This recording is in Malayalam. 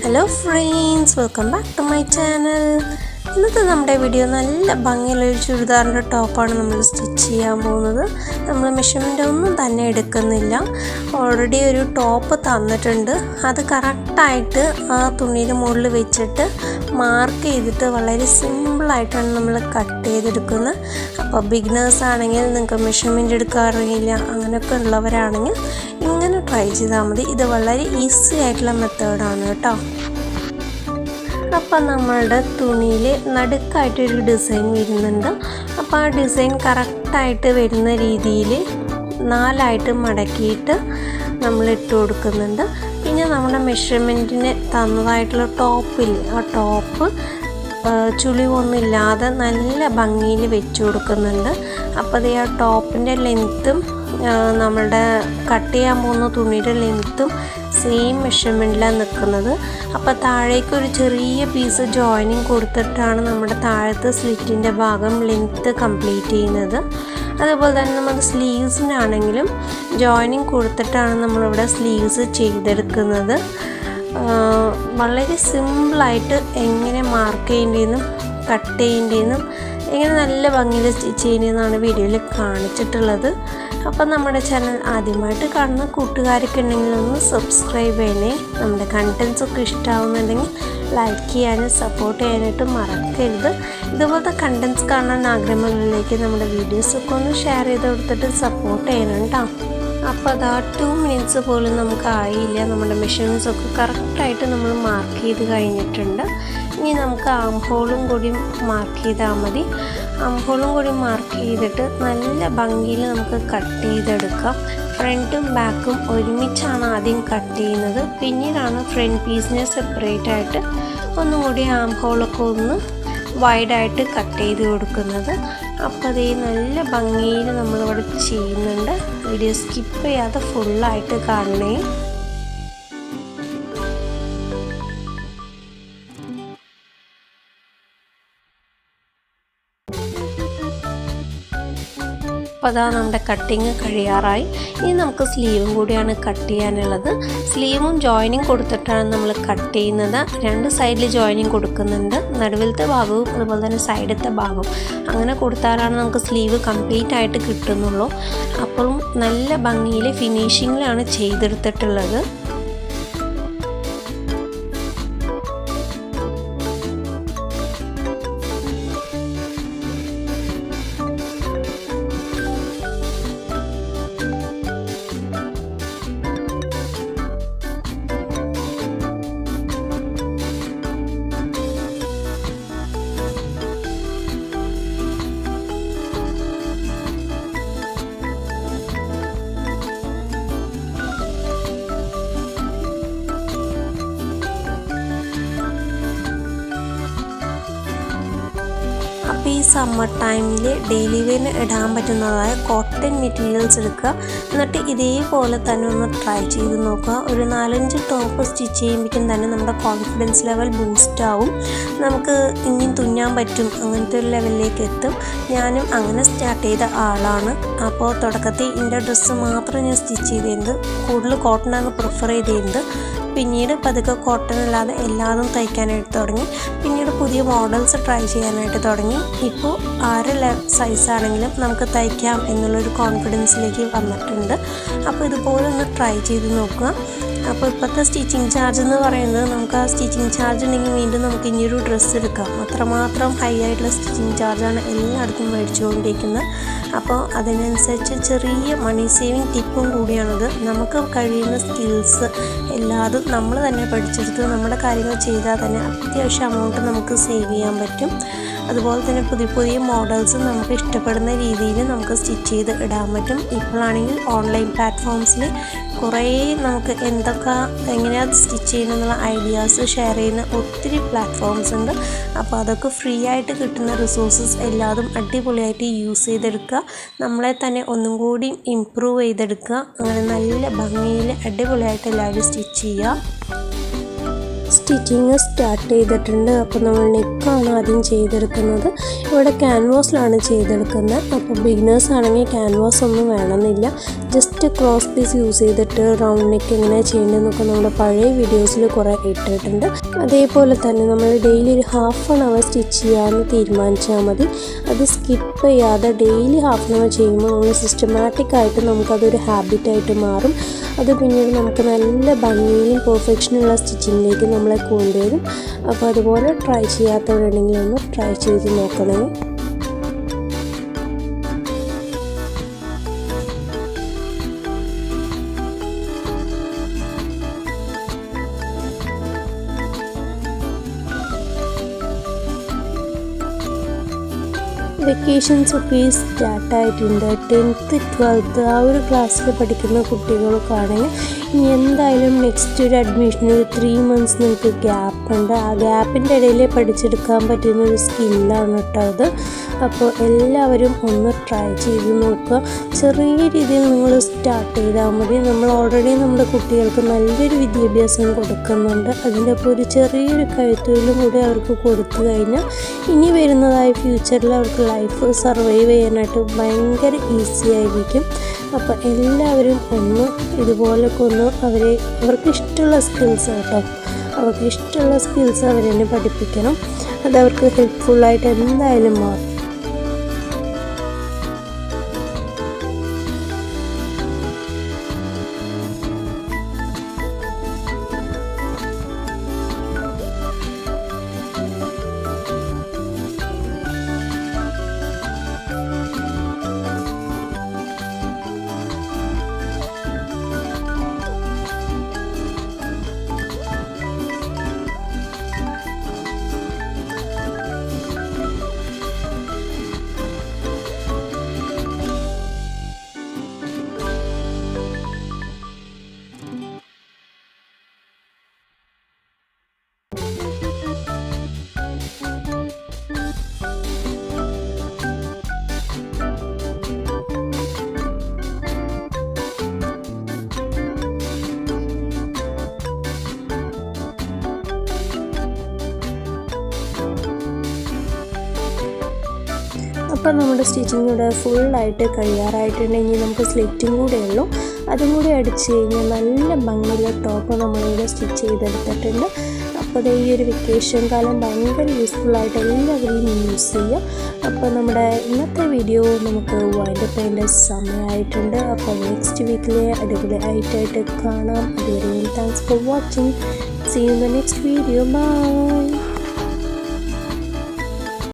Hello friends, welcome back to my channel. ഇന്നത്തെ നമ്മുടെ വീഡിയോ നല്ല ഭംഗിയുള്ള ഒരു ചുരിദാറിൻ്റെ ടോപ്പാണ് നമ്മൾ സ്റ്റിച്ച് ചെയ്യാൻ പോകുന്നത്. നമ്മൾ മെഷർമെൻ്റ് ഒന്നും തന്നെ എടുക്കുന്നില്ല. ഓൾറെഡി ഒരു ടോപ്പ് തന്നിട്ടുണ്ട്. അത് കറക്റ്റായിട്ട് ആ തുണിയുടെ മുകളിൽ വെച്ചിട്ട് മാർക്ക് ചെയ്തിട്ട് വളരെ സിമ്പിളായിട്ടാണ് നമ്മൾ കട്ട് ചെയ്തെടുക്കുന്നത്. അപ്പോൾ ബിഗിനേഴ്സ് ആണെങ്കിൽ നിങ്ങൾക്ക് മെഷർമെൻ്റ് എടുക്കാൻ അറിയില്ല അങ്ങനെയൊക്കെ ഉള്ളവരാണെങ്കിൽ ഇങ്ങനെ ട്രൈ ചെയ്താൽ മതി. ഇത് വളരെ ഈസി ആയിട്ടുള്ള മെത്തേഡാണ് കേട്ടോ. അപ്പം നമ്മളുടെ തുണിയിൽ നടുക്കായിട്ടൊരു ഡിസൈൻ വരുന്നുണ്ട്. അപ്പോൾ ആ ഡിസൈൻ കറക്റ്റായിട്ട് വരുന്ന രീതിയിൽ 4 ആയിട്ട് മടക്കിയിട്ട് നമ്മൾ ഇട്ട് കൊടുക്കുന്നുണ്ട്. പിന്നെ നമ്മുടെ മെഷർമെൻറ്റിന് തന്നതായിട്ടുള്ള ടോപ്പിൽ ആ ടോപ്പ് ചുളിവൊന്നുമില്ലാതെ നല്ല ഭംഗിയിൽ വെച്ച് കൊടുക്കുന്നുണ്ട്. അപ്പോൾ അത് ആ ടോപ്പിൻ്റെ ലെങ്ത്തും നമ്മളുടെ കട്ട് ചെയ്യാൻ പോകുന്ന തുണിയുടെ ലെങ്ത്തും സെയിം മെഷർമെൻറ്റിലാണ് നിൽക്കുന്നത്. അപ്പോൾ താഴേക്ക് ഒരു ചെറിയ പീസ് ജോയിനിങ് കൊടുത്തിട്ടാണ് നമ്മുടെ താഴത്തെ സ്ലിറ്റിൻ്റെ ഭാഗം ലെങ്ത്ത് കംപ്ലീറ്റ് ചെയ്യുന്നത്. അതുപോലെ തന്നെ നമ്മൾ സ്ലീവ്സിനാണെങ്കിലും ജോയിനിങ് കൊടുത്തിട്ടാണ് നമ്മളിവിടെ സ്ലീവ്സ് ചെയ്തെടുക്കുന്നത്. വളരെ സിമ്പിളായിട്ട് എങ്ങനെ മാർക്ക് ചെയ്യേണ്ടതെന്നും കട്ട് ചെയ്യേണ്ടതെന്നും എങ്ങനെ നല്ല ഭംഗിയിൽ സ്റ്റിച്ച് ചെയ്യുന്നതെന്നാണ് വീഡിയോയിൽ കാണിച്ചിട്ടുള്ളത്. അപ്പം നമ്മുടെ ചാനൽ ആദ്യമായിട്ട് കാണുന്ന കൂട്ടുകാരൊക്കെ ഉണ്ടെങ്കിൽ ഒന്ന് സബ്സ്ക്രൈബ് ചെയ്യണേ. നമ്മുടെ കണ്ടൻസൊക്കെ ഇഷ്ടമാവുന്നുണ്ടെങ്കിൽ ലൈക്ക് ചെയ്യാനും സപ്പോർട്ട് ചെയ്യാനായിട്ട് മറക്കരുത്. ഇതുപോലത്തെ കണ്ടൻസ് കാണാൻ ആഗ്രഹമുള്ളവരിലേക്ക് നമ്മുടെ വീഡിയോസൊക്കെ ഒന്ന് ഷെയർ ചെയ്ത് കൊടുത്തിട്ട് സപ്പോർട്ട് ചെയ്യണം കേട്ടോ. അപ്പോൾ അതാ 2 മിനിറ്റ്സ് പോലും നമുക്ക് ആയില്ല. നമ്മുടെ മെഷർമെൻറ്റ്സൊക്കെ കറക്റ്റായിട്ട് നമ്മൾ മാർക്ക് ചെയ്ത് കഴിഞ്ഞിട്ടുണ്ട്. ഇനി നമുക്ക് ആം ഹോളും കൂടി മാർക്ക് ചെയ്താൽ മതി. ആം ഹോളും കൂടി മാർക്ക് ചെയ്തിട്ട് നല്ല ഭംഗിയിൽ നമുക്ക് കട്ട് ചെയ്തെടുക്കാം. ഫ്രണ്ടും ബാക്കും ഒരുമിച്ചാണ് ആദ്യം കട്ട് ചെയ്യുന്നത്. പിന്നീടാണ് ഫ്രണ്ട് പീസിനെ സെപ്പറേറ്റ് ആയിട്ട് ഒന്നും കൂടി ആം ഹോളൊക്കെ ഒന്ന് വൈഡായിട്ട് കട്ട് ചെയ്ത് കൊടുക്കുന്നത്. അപ്പോൾ അതേ നല്ല ഭംഗിയിൽ നമ്മളിവിടെ ചെയ്യുന്നുണ്ട്. വീഡിയോ സ്കിപ്പ് ചെയ്യാതെ ഫുള്ളായിട്ട് കാണണേ. അപ്പോൾ അതാ നമ്മുടെ കട്ടിങ് കഴിയാറായി. ഇനി നമുക്ക് സ്ലീവും കൂടിയാണ് കട്ട് ചെയ്യാനുള്ളത്. സ്ലീവും ജോയിനിങ് കൊടുത്തിട്ടാണ് നമ്മൾ കട്ട് ചെയ്യുന്നത്. 2 സൈഡിൽ ജോയിനിങ് കൊടുക്കുന്നുണ്ട്. നടുവിലത്തെ ഭാഗവും അതുപോലെ തന്നെ സൈഡത്തെ ഭാഗവും അങ്ങനെ കൊടുത്താലാണ് നമുക്ക് സ്ലീവ് കംപ്ലീറ്റ് ആയിട്ട് കിട്ടുന്നുള്ളൂ. അപ്പോഴും നല്ല ഭംഗിയിൽ ഫിനിഷിങ്ങിലാണ് ചെയ്തെടുത്തിട്ടുള്ളത്. ഈ സമ്മർ ടൈമിൽ ഡെയിലി വെയറിന് ഇടാൻ പറ്റുന്നതായ കോട്ടൺ മെറ്റീരിയൽസ് എടുക്കുക. എന്നിട്ട് ഇതേപോലെ തന്നെ ഒന്ന് ട്രൈ ചെയ്ത് നോക്കുക. ഒരു 4-5 ടോപ്പ് സ്റ്റിച്ച് ചെയ്യുമ്പോഴേക്കും തന്നെ നമ്മുടെ കോൺഫിഡൻസ് ലെവൽ ബൂസ്റ്റ് ആവും. നമുക്ക് ഇനിയും തുന്നാൻ പറ്റും അങ്ങനത്തെ ഒരു ലെവലിലേക്ക് എത്തും. ഞാനും അങ്ങനെ സ്റ്റാർട്ട് ചെയ്ത ആളാണ്. അപ്പോൾ തുടക്കത്തിൽ എൻ്റെ ഡ്രസ്സ് മാത്രം ഞാൻ സ്റ്റിച്ച് ചെയ്തിരുന്നത്. കൂടുതൽ കോട്ടണാണ് പ്രിഫർ ചെയ്തിരുന്നത്. പിന്നീട് പതുക്കെ കോട്ടൺ അല്ലാതെ എല്ലാതും തയ്ക്കാനായിട്ട് തുടങ്ങി. പിന്നീട് പുതിയ മോഡൽസ് ട്രൈ ചെയ്യാനായിട്ട് തുടങ്ങി. ഇപ്പോൾ 6 സൈസാണെങ്കിലും നമുക്ക് തയ്ക്കാം എന്നുള്ളൊരു കോൺഫിഡൻസിലേക്ക് വന്നിട്ടുണ്ട്. അപ്പോൾ ഇതുപോലെ ഒന്ന് ട്രൈ ചെയ്ത് നോക്കുക. അപ്പോൾ ഇപ്പോഴത്തെ സ്റ്റിച്ചിങ് ചാർജ് എന്ന് പറയുന്നത് നമുക്ക് ആ സ്റ്റിച്ചിങ് ചാർജ് ഉണ്ടെങ്കിൽ വീണ്ടും നമുക്ക് ഇനിയൊരു ഡ്രസ്സ് എടുക്കാം. അത്രമാത്രം ഹൈ ആയിട്ടുള്ള സ്റ്റിച്ചിങ് ചാർജാണ് എല്ലായിടത്തും മേടിച്ചുകൊണ്ടിരിക്കുന്നത്. അപ്പോൾ അതിനനുസരിച്ച് ചെറിയ മണി സേവിങ് ടിപ്പും കൂടിയാണത്. നമുക്ക് കഴിയുന്ന സ്കിൽസ് എല്ലാതും നമ്മൾ തന്നെ പഠിച്ചെടുത്ത് നമ്മുടെ കാര്യങ്ങൾ ചെയ്താൽ തന്നെ അത്യാവശ്യം എമൗണ്ട് നമുക്ക് സേവ് ചെയ്യാൻ പറ്റും. അതുപോലെ തന്നെ പുതിയ മോഡൽസ് നമുക്ക് ഇഷ്ടപ്പെടുന്ന രീതിയിൽ നമുക്ക് സ്റ്റിച്ച് ചെയ്ത് ഇടാൻ പറ്റും. ഇപ്പോഴാണെങ്കിൽ ഓൺലൈൻ പ്ലാറ്റ്ഫോംസിൽ കുറേ നമുക്ക് എങ്ങനെയാണ് സ്റ്റിച്ച് ചെയ്യുന്നതെന്നുള്ള ഐഡിയാസ് ഷെയർ ചെയ്യുന്ന ഒത്തിരി പ്ലാറ്റ്ഫോംസ് ഉണ്ട്. അപ്പോൾ അതൊക്കെ ഫ്രീ ആയിട്ട് കിട്ടുന്ന റിസോഴ്സസ് എല്ലാതും അടിപൊളിയായിട്ട് യൂസ് ചെയ്തെടുക്കുക. നമ്മളെ തന്നെ ഒന്നും കൂടി ഇമ്പ്രൂവ് ചെയ്തെടുക്കുക. അങ്ങനെ നല്ല ഭംഗിയിൽ അടിപൊളിയായിട്ട് എല്ലാവരും സ്റ്റിച്ച് ചെയ്യുക. സ്റ്റിച്ചിങ് സ്റ്റാർട്ട് ചെയ്തിട്ടുണ്ട്. അപ്പോൾ നമ്മൾ നെക്കാണ് ആദ്യം ചെയ്തെടുക്കുന്നത്. ഇവിടെ ക്യാൻവാസിലാണ് ചെയ്തെടുക്കുന്നത്. അപ്പോൾ ബിഗിനേഴ്സ് ആണെങ്കിൽ ക്യാൻവാസ് ഒന്നും വേണമെന്നില്ല, ജസ്റ്റ് ക്രോസ് പീസ് യൂസ് ചെയ്തിട്ട് റൗണ്ട് നെക്ക് എങ്ങനെ ചെയ്യേണ്ടതെന്നൊക്കെ നമ്മുടെ പഴയ വീഡിയോസിൽ കുറേ ഇട്ടിട്ടുണ്ട്. അതേപോലെ തന്നെ നമ്മൾ ഡെയിലി ഒരു ഹാഫ് ആൻ അവർ സ്റ്റിച്ച് ചെയ്യാമെന്ന് തീരുമാനിച്ചാൽ മതി. അത് സ്കിപ്പ് ചെയ്യാതെ ഡെയിലി ഹാഫ് ആൻ അവർ ചെയ്യുമ്പോൾ നമ്മൾ സിസ്റ്റമാറ്റിക്കായിട്ട് നമുക്കതൊരു ഹാബിറ്റായിട്ട് മാറും. അത് പിന്നീട് നമുക്ക് നല്ല ഭംഗിയും പെർഫെക്ഷനുള്ള സ്റ്റിച്ചിങ്ങിലേക്ക് നമ്മളെ കൊണ്ടുവരും. അപ്പോൾ അതുപോലെ ട്രൈ ചെയ്യാത്തവരുണ്ടെങ്കിൽ ഒന്ന് ട്രൈ ചെയ്ത് നോക്കണേ. വെക്കേഷൻസ് ഒക്കെ സ്റ്റാർട്ടായിട്ടുണ്ട്. 10th 12th ആ ഒരു ക്ലാസ്സിൽ പഠിക്കുന്ന കുട്ടികളൊക്കെ ആണെങ്കിൽ ഇനി എന്തായാലും നെക്സ്റ്റ് ഒരു അഡ്മിഷന് ഒരു 3 months നിങ്ങൾക്ക് ഗ്യാപ്പ് ഉണ്ട്. ആ ഗ്യാപ്പിൻ്റെ ഇടയിൽ പഠിച്ചെടുക്കാൻ പറ്റുന്ന ഒരു സ്കില്ലാണ് കേട്ടോ അത്. അപ്പോൾ എല്ലാവരും ഒന്ന് ട്രൈ ചെയ്ത് നോക്കുക. ചെറിയ രീതിയിൽ നിങ്ങൾ സ്റ്റാർട്ട് ചെയ്താൽ മതി. നമ്മൾ ഓൾറെഡി നമ്മുടെ കുട്ടികൾക്ക് നല്ലൊരു വിദ്യാഭ്യാസം കൊടുക്കുന്നുണ്ട്. അതിൻ്റെ ഒപ്പം ഒരു ചെറിയൊരു കഴുത്തൊഴിലും കൂടി അവർക്ക് കൊടുത്തു കഴിഞ്ഞാൽ ഇനി വരുന്നതായ ഫ്യൂച്ചറിൽ അവർക്ക് ലൈഫ് സർവൈവ് ചെയ്യാനായിട്ട് ഭയങ്കര ഈസി ആയിരിക്കും. അപ്പോൾ എല്ലാവരും ഒന്ന് ഇതുപോലൊക്കെ ഒന്ന് അവർക്ക് ഇഷ്ടമുള്ള സ്കിൽസ് കേട്ടോ, അവർക്ക് ഇഷ്ടമുള്ള സ്കിൽസ് അവരെന്നെ പഠിപ്പിക്കണം. അതവർക്ക് ഹെൽപ്ഫുള്ളായിട്ട് എന്തായാലും മാറും. അപ്പോൾ നമ്മുടെ സ്റ്റിച്ചിങ് ഇവിടെ ഫുള്ളായിട്ട് കഴിയാറായിട്ടുണ്ടെങ്കിൽ നമുക്ക് സ്ലിറ്റും കൂടെ ഉള്ളൂ. അതും കൂടി അടിച്ച് കഴിഞ്ഞാൽ നല്ല ഭംഗിയുള്ള ടോപ്പ് നമ്മളിവിടെ സ്റ്റിച്ച് ചെയ്തെടുത്തിട്ടുണ്ട്. അപ്പോൾ ഈ ഒരു വെക്കേഷൻ കാലം ഭയങ്കര യൂസ്ഫുള്ളായിട്ട് എല്ലാവരെയും യൂസ് ചെയ്യുക. അപ്പോൾ നമ്മുടെ ഇന്നത്തെ വീഡിയോ നമുക്ക് വൈൻഡപ്പ് ചെയ്യേണ്ട സമയമായിട്ടുണ്ട്. അപ്പോൾ നെക്സ്റ്റ് വീക്കിലെ അടിപൊളി ആയിട്ട് കാണാം. അതുവരെയും thanks for watching. See you in the next video. By.